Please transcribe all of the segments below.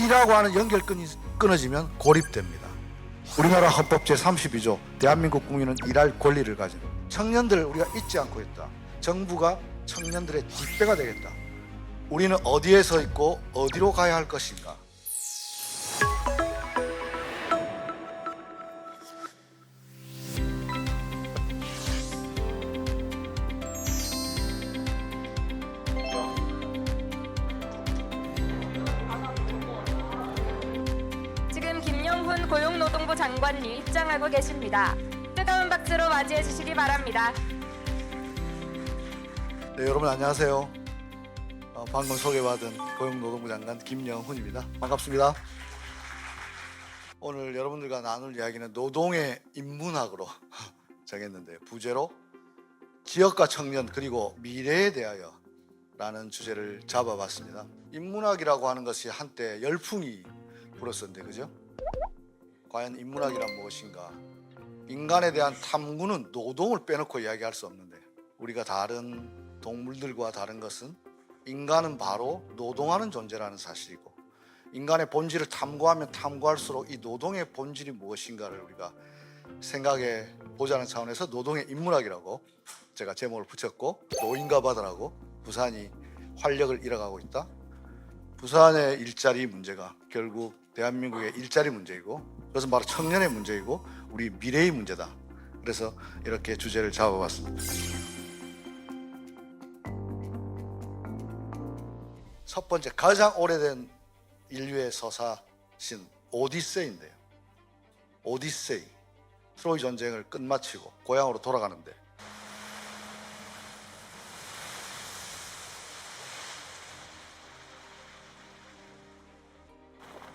일이라고 하는 연결끈이 끊어지면 고립됩니다. 우리나라 헌법 제32조 대한민국 국민은 일할 권리를 가진 청년들을 우리가 잊지 않고 있다. 정부가 청년들의 뒷배가 되겠다. 우리는 어디에 서 있고 어디로 가야 할 것인가? 지금 김영훈 고용노동부 장관이 입장하고 계십니다. 뜨거운 박수로 맞이해 주시기 바랍니다. 네, 여러분 안녕하세요. 방금 소개받은 고용노동부 장관 김영훈입니다. 반갑습니다. 오늘 여러분들과 나눌 이야기는 노동의 인문학으로 정했는데요. 부제로 지역과 청년 그리고 미래에 대하여 라는 주제를 잡아봤습니다. 인문학이라고 하는 것이 한때 열풍이 불었었는데 그죠? 과연 인문학이란 무엇인가? 인간에 대한 탐구는 노동을 빼놓고 이야기할 수 없는데 우리가 다른 동물들과 다른 것은 인간은 바로 노동하는 존재라는 사실이고 인간의 본질을 탐구하면 탐구할수록 이 노동의 본질이 무엇인가를 우리가 생각해 보자는 차원에서 노동의 인문학이라고 제가 제목을 붙였고 노인과 바다라고 부산이 활력을 잃어가고 있다. 부산의 일자리 문제가 결국 대한민국의 일자리 문제이고 그것은 바로 청년의 문제이고 우리 미래의 문제다. 그래서 이렇게 주제를 잡아봤습니다. 첫 번째 가장 오래된 인류의 서사신 오디세이인데요. 오디세이 트로이 전쟁을 끝마치고 고향으로 돌아가는데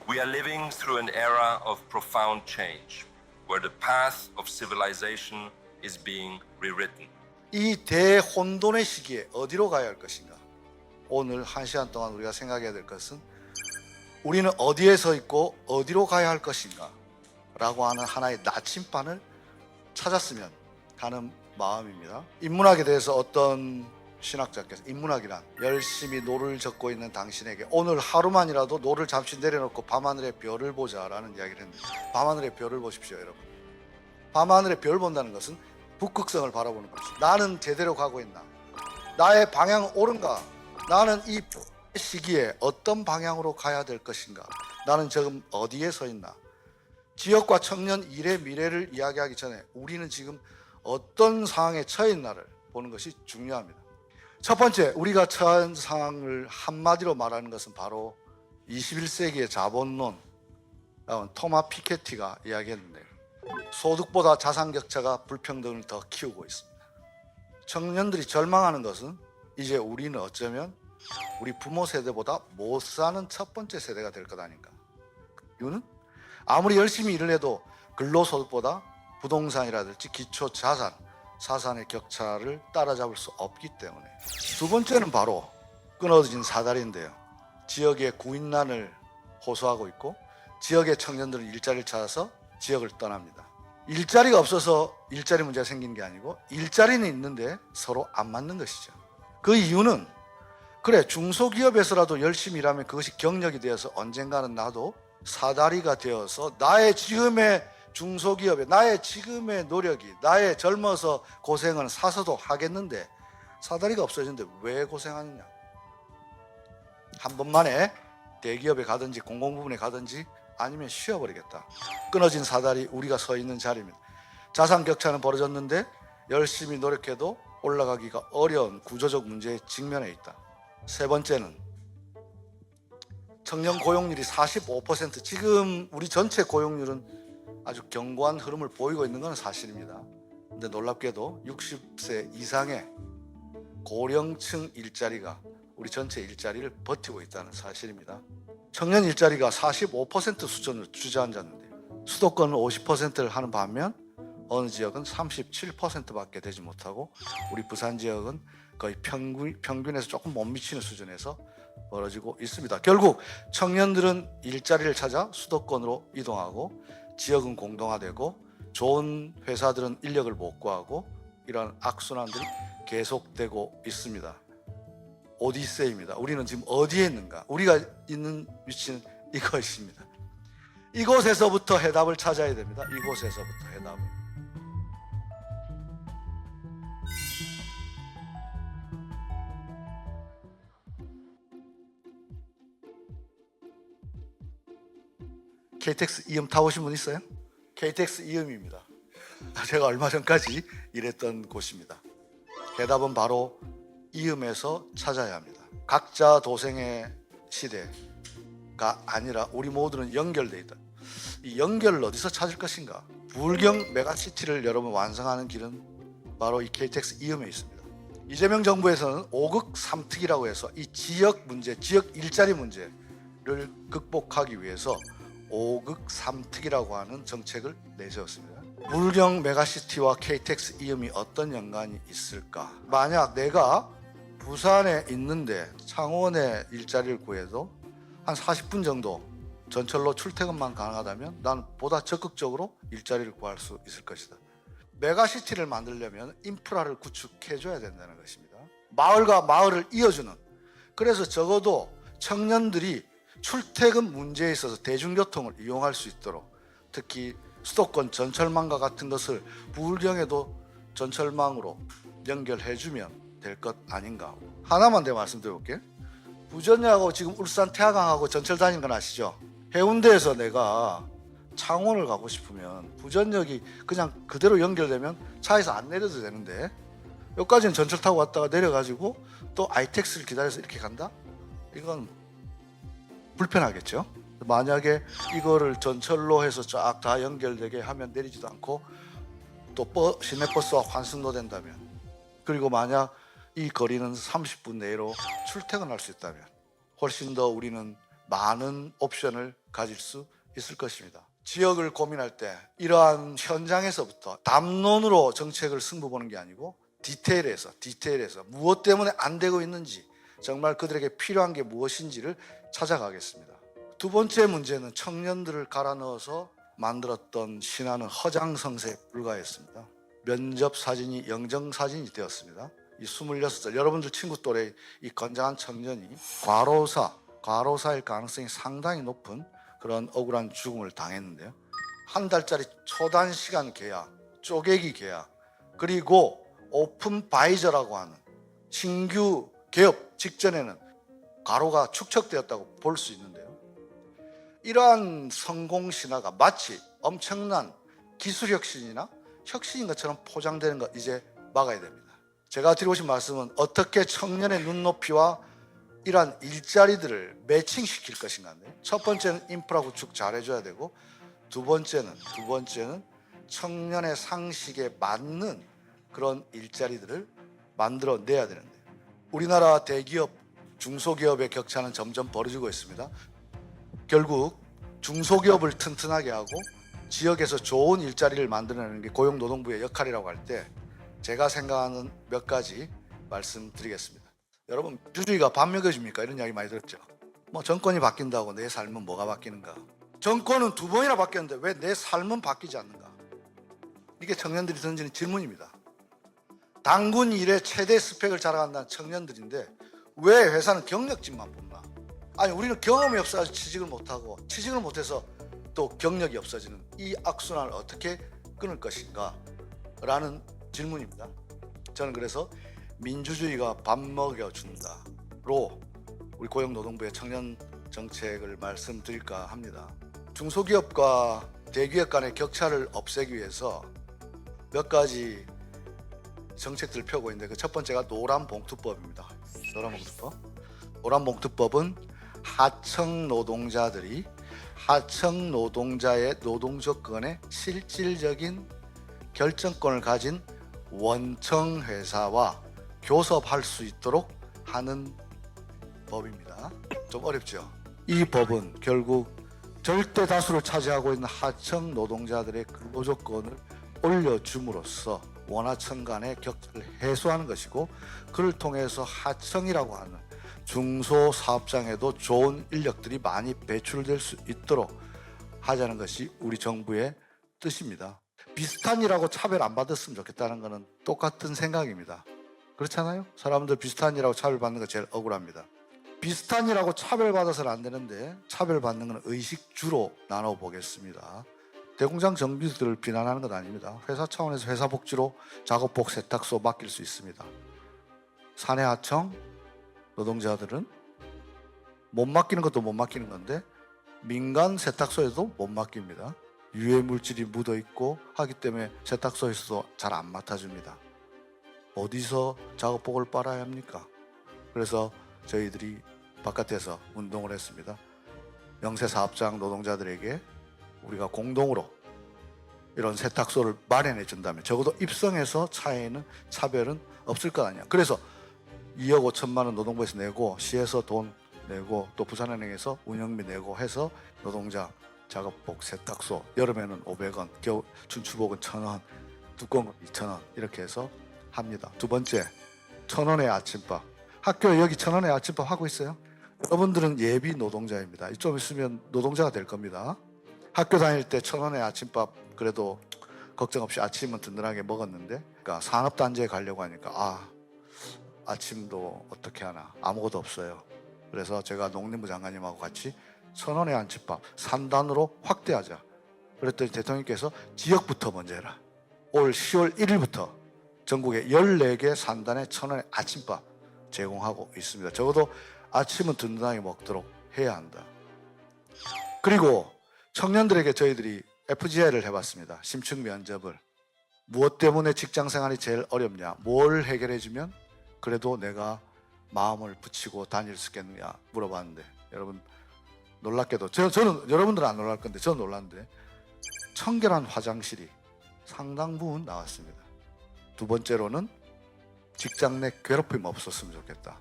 We are living through an era of profound change, where the path of civilization is being rewritten. 이 대혼돈의 시기에 어디로 가야 할 것인가? 오늘 한 시간 동안 우리가 생각해야 될 것은 우리는 어디에 서 있고 어디로 가야 할 것인가? 라고 하는 하나의 나침반을 찾았으면 하는 마음입니다. 인문학에 대해서 어떤 신학자께서 인문학이란 열심히 노를 젓고 있는 당신에게 오늘 하루만이라도 노를 잠시 내려놓고 밤하늘의 별을 보자라는 이야기를 했는데 밤하늘의 별을 보십시오 여러분. 밤하늘의 별 본다는 것은 북극성을 바라보는 것이 나는 제대로 가고 있나? 나의 방향은 옳은가? 나는 이 시기에 어떤 방향으로 가야 될 것인가? 나는 지금 어디에 서 있나? 지역과 청년 일의 미래를 이야기하기 전에 우리는 지금 어떤 상황에 처해 있나를 보는 것이 중요합니다. 첫 번째, 우리가 처한 상황을 한마디로 말하는 것은 바로 21세기의 자본론, 토마 피케티가 이야기했는데요. 소득보다 자산 격차가 불평등을 더 키우고 있습니다. 청년들이 절망하는 것은 이제 우리는 어쩌면 우리 부모 세대보다 못 사는 첫 번째 세대가 될 것 아닌가. 이유는 아무리 열심히 일을 해도 근로소득보다 부동산이라든지 기초자산, 사산의 격차를 따라잡을 수 없기 때문에. 두 번째는 바로 끊어진 사다리인데요. 지역의 구인난을 호소하고 있고 지역의 청년들은 일자리를 찾아서 지역을 떠납니다. 일자리가 없어서 일자리 문제가 생긴 게 아니고 일자리는 있는데 서로 안 맞는 것이죠. 그 이유는 그래 중소기업에서라도 열심히 일하면 그것이 경력이 되어서 언젠가는 나도 사다리가 되어서 나의 지금의 중소기업에 나의 지금의 노력이 나의 젊어서 고생은 사서도 하겠는데 사다리가 없어지는데 왜 고생하느냐. 한 번만에 대기업에 가든지 공공부문에 가든지 아니면 쉬어버리겠다. 끊어진 사다리 우리가 서 있는 자리입니다. 자산 격차는 벌어졌는데 열심히 노력해도 올라가기가 어려운 구조적 문제에 직면해 있다. 세 번째는 청년 고용률이 45%, 지금 우리 전체 고용률은 아주 견고한 흐름을 보이고 있는 것은 사실입니다. 근데 놀랍게도 60세 이상의 고령층 일자리가 우리 전체 일자리를 버티고 있다는 사실입니다. 청년 일자리가 45% 수준을 주저앉았는데 수도권은 50%를 하는 반면 어느 지역은 37%밖에 되지 못하고 우리 부산 지역은 거의 평균에서 조금 못 미치는 수준에서 벌어지고 있습니다. 결국 청년들은 일자리를 찾아 수도권으로 이동하고 지역은 공동화되고 좋은 회사들은 인력을 못 구하고 이런 악순환들이 계속되고 있습니다. 오디세이입니다. 우리는 지금 어디에 있는가? 우리가 있는 위치는 이것입니다. 이곳에서부터 해답을 찾아야 됩니다. 이곳에서부터 해답을. KTX 이음 타보신 분 있어요? KTX 이음입니다. 제가 얼마 전까지 일했던 곳입니다. 해답은 바로 이음에서 찾아야 합니다. 각자 도생의 시대가 아니라 우리 모두는 연결되어 있다. 이 연결을 어디서 찾을 것인가? 부울경 메가시티를 여러분 완성하는 길은 바로 이 KTX 이음에 있습니다. 이재명 정부에서는 5극 3특이라고 해서 이 지역 문제, 지역 일자리 문제를 극복하기 위해서 5극 3특이라고 하는 정책을 내세웠습니다. 부울경 메가시티와 KTX 이음이 어떤 연관이 있을까? 만약 내가 부산에 있는데 창원에 일자리를 구해도 한 40분 정도 전철로 출퇴근만 가능하다면 난 보다 적극적으로 일자리를 구할 수 있을 것이다. 메가시티를 만들려면 인프라를 구축해줘야 된다는 것입니다. 마을과 마을을 이어주는, 그래서 적어도 청년들이 출퇴근 문제에 있어서 대중교통을 이용할 수 있도록, 특히 수도권 전철망과 같은 것을 부울경에도 전철망으로 연결해주면 될 것 아닌가. 하나만 더 말씀드려볼게요. 부전역하고 지금 울산 태화강하고 전철 다니는 건 아시죠? 해운대에서 내가 창원을 가고 싶으면 부전역이 그냥 그대로 연결되면 차에서 안 내려도 되는데, 여기까지는 전철 타고 왔다가 내려가지고 또 ITX를 기다려서 이렇게 간다? 이건 불편하겠죠. 만약에 이거를 전철로 해서 쫙 다 연결되게 하면 내리지도 않고 또 시내버스와 환승도 된다면, 그리고 만약 이 거리는 30분 내로 출퇴근할 수 있다면 훨씬 더 우리는 많은 옵션을 가질 수 있을 것입니다. 지역을 고민할 때 이러한 현장에서부터 담론으로 정책을 승부 보는 게 아니고 디테일에서 무엇 때문에 안 되고 있는지, 정말 그들에게 필요한 게 무엇인지를 찾아가겠습니다. 두 번째 문제는 청년들을 갈아 넣어서 만들었던 신화는 허장성세에 불과했습니다. 면접 사진이 영정 사진이 되었습니다. 이 26살 여러분들 친구 또래 이 건장한 청년이 과로사일 가능성이 상당히 높은 그런 억울한 죽음을 당했는데요. 한 달짜리 초단시간 계약, 쪼개기 계약, 그리고 오픈 바이저라고 하는 신규 개업 직전에는 과로가 축적되었다고 볼 수 있는데요. 이러한 성공 신화가 마치 엄청난 기술 혁신이나 혁신인 것처럼 포장되는 것 이제 막아야 됩니다. 제가 드리고 싶은 말씀은 어떻게 청년의 눈높이와 이러한 일자리들을 매칭시킬 것인가인데, 첫 번째는 인프라 구축 잘해줘야 되고, 두 번째는 청년의 상식에 맞는 그런 일자리들을 만들어내야 되는데, 우리나라 대기업, 중소기업의 격차는 점점 벌어지고 있습니다. 결국 중소기업을 튼튼하게 하고 지역에서 좋은 일자리를 만들어내는 게 고용노동부의 역할이라고 할 때 제가 생각하는 몇 가지 말씀드리겠습니다. 여러분, 민주주의가 반역해집니까? 이런 이야기 많이 들었죠. 뭐 정권이 바뀐다고 내 삶은 뭐가 바뀌는가? 정권은 2번이나 바뀌었는데 왜 내 삶은 바뀌지 않는가? 이게 청년들이 던지는 질문입니다. 당군 일의 최대 스펙을 자랑한다는 청년들인데 왜 회사는 경력직만 뽑나? 아니, 우리는 경험이 없어서 취직을 못하고, 취직을 못해서 또 경력이 없어지는 이 악순환을 어떻게 끊을 것인가? 라는 질문입니다. 저는 그래서 민주주의가 밥 먹여준다로 우리 고용노동부의 청년 정책을 말씀드릴까 합니다. 중소기업과 대기업 간의 격차를 없애기 위해서 몇 가지 정책들을 펴고 있는데, 그 첫 번째가 노란봉투법입니다. 노란봉투법. 노란봉투법은 하청 노동자들이 하청 노동자의 노동 조건에 실질적인 결정권을 가진 원청 회사와 교섭할 수 있도록 하는 법입니다. 좀 어렵죠? 이 법은 결국 절대 다수를 차지하고 있는 하청 노동자들의 근로 조건을 올려줌으로써 원하청 간의 격차를 해소하는 것이고, 그를 통해서 하청이라고 하는 중소사업장에도 좋은 인력들이 많이 배출될 수 있도록 하자는 것이 우리 정부의 뜻입니다. 비슷한 일하고 차별 안 받았으면 좋겠다는 것은 똑같은 생각입니다. 그렇잖아요? 사람들 비슷한 일하고 차별받는 거 제일 억울합니다. 비슷한이라고 차별받아서는 안 되는데 차별받는 건 의식주로 나눠보겠습니다. 대공장 정비들을 비난하는 건 아닙니다. 회사 차원에서 회사 복지로 작업복 세탁소 맡길 수 있습니다. 사내 하청 노동자들은 못 맡기는 것도 못 맡기는 건데 민간 세탁소에도 못 맡깁니다. 유해 물질이 묻어 있고 하기 때문에 세탁소에서도 잘 안 맡아줍니다. 어디서 작업복을 빨아야 합니까? 그래서 저희들이 바깥에서 운동을 했습니다. 영세 사업장 노동자들에게 우리가 공동으로 이런 세탁소를 마련해 준다면 적어도 입성에서 차이는 차별은 없을 거 아니야. 그래서 2억 5천만 원 노동부에서 내고 시에서 돈 내고 또 부산은행에서 운영비 내고 해서 노동자 작업복 세탁소 여름에는 500원, 겨울 춘추복은 1,000원, 두꺼운 건 2,000원 이렇게 해서 합니다. 두 번째, 1,000원의 아침밥. 학교에 여기 1,000원의 아침밥 하고 있어요? 여러분들은 예비 노동자입니다. 좀 있으면 노동자가 될 겁니다. 학교 다닐 때 1,000원의 아침밥 그래도 걱정 없이 아침은 든든하게 먹었는데 그러니까 산업단지에 가려고 하니까 아침도 어떻게 하나 아무것도 없어요. 그래서 제가 농림부 장관님하고 같이 1,000원의 아침밥 3단으로 확대하자. 그랬더니 대통령께서 지역부터 먼저 해라. 올 10월 1일부터 전국에 14개 산단에 1,000원의 아침밥 제공하고 있습니다. 적어도 아침은 든든하게 먹도록 해야 한다. 그리고 청년들에게 저희들이 FGI를 해봤습니다. 심층 면접을. 무엇 때문에 직장 생활이 제일 어렵냐? 뭘 해결해주면 그래도 내가 마음을 붙이고 다닐 수 있겠느냐 물어봤는데 여러분 놀랍게도 저는 여러분들은 안 놀랄 건데 저는 놀랐는데 청결한 화장실이 상당 부분 나왔습니다. 두 번째로는 직장 내 괴롭힘 없었으면 좋겠다.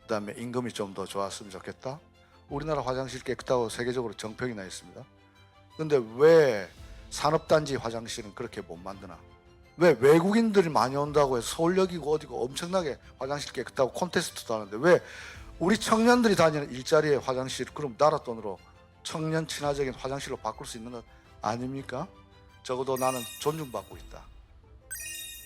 그 다음에 임금이 좀 더 좋았으면 좋겠다. 우리나라 화장실 깨끗하고 세계적으로 정평이 나 있습니다. 근데 왜 산업단지 화장실은 그렇게 못 만드나? 왜 외국인들이 많이 온다고 해서 서울역이고 어디고 엄청나게 화장실 깨끗하고 콘테스트도 하는데 왜 우리 청년들이 다니는 일자리의 화장실 그럼 나라 돈으로 청년 친화적인 화장실로 바꿀 수 있는 것 아닙니까? 적어도 나는 존중받고 있다.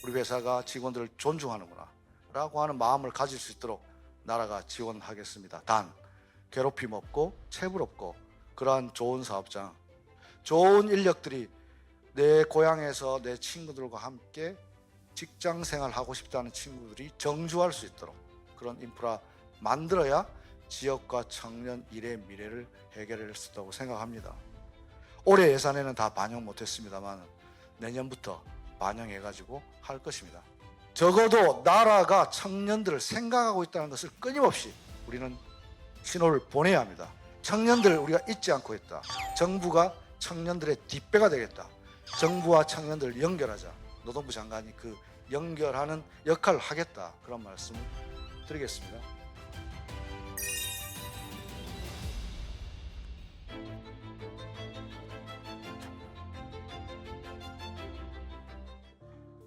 우리 회사가 직원들을 존중하는구나 라고 하는 마음을 가질 수 있도록 나라가 지원하겠습니다. 단 괴롭힘 없고 체불 없고 그러한 좋은 사업장 좋은 인력들이 내 고향에서 내 친구들과 함께 직장 생활하고 싶다는 친구들이 정주할 수 있도록 그런 인프라 만들어야 지역과 청년 일의 미래를 해결할 수 있다고 생각합니다. 올해 예산에는 다 반영 못했습니다만 내년부터 반영해가지고 할 것입니다. 적어도 나라가 청년들을 생각하고 있다는 것을 끊임없이 우리는 신호를 보내야 합니다. 청년들을 우리가 잊지 않고 있다. 정부가 청년들의 뒷배가 되겠다. 정부와 청년들을 연결하자. 노동부 장관이 그 연결하는 역할을 하겠다. 그런 말씀을 드리겠습니다.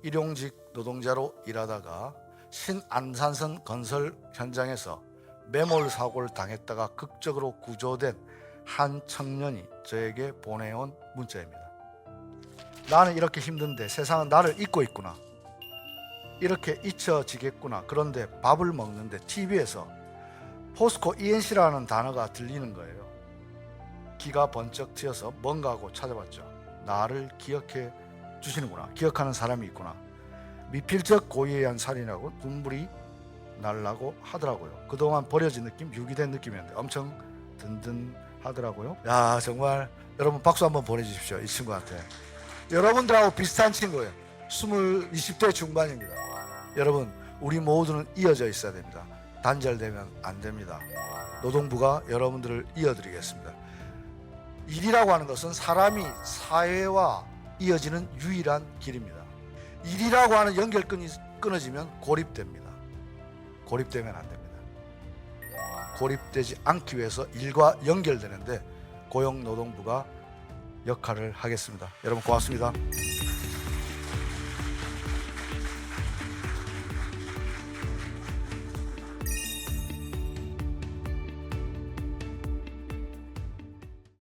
일용직 노동자로 일하다가 신안산선 건설 현장에서 매몰 사고를 당했다가 극적으로 구조된 한 청년이 저에게 보내온 문자입니다. 나는 이렇게 힘든데 세상은 나를 잊고 있구나. 이렇게 잊혀지겠구나. 그런데 밥을 먹는데 TV에서 포스코 ENC라는 단어가 들리는 거예요. 기가 번쩍 튀어서 뭔가 하고 찾아봤죠. 나를 기억해 주시는구나. 기억하는 사람이 있구나. 미필적 고의에 의한 살인하고 눈물이 날라고 하더라고요. 그동안 버려진 느낌, 유기된 느낌이었는데 엄청 든든하더라고요. 야, 정말 여러분 박수 한번 보내주십시오. 이 친구한테. 여러분들하고 비슷한 친구예요. 20대 중반입니다. 여러분, 우리 모두는 이어져 있어야 됩니다. 단절되면 안 됩니다. 노동부가 여러분들을 이어드리겠습니다. 일이라고 하는 것은 사람이 사회와 이어지는 유일한 길입니다. 일이라고 하는 연결끈이 끊어지면 고립됩니다. 고립되면 안 됩니다. 고립되지 않기 위해서 일과 연결되는데 고용노동부가 역할을 하겠습니다. 여러분 고맙습니다.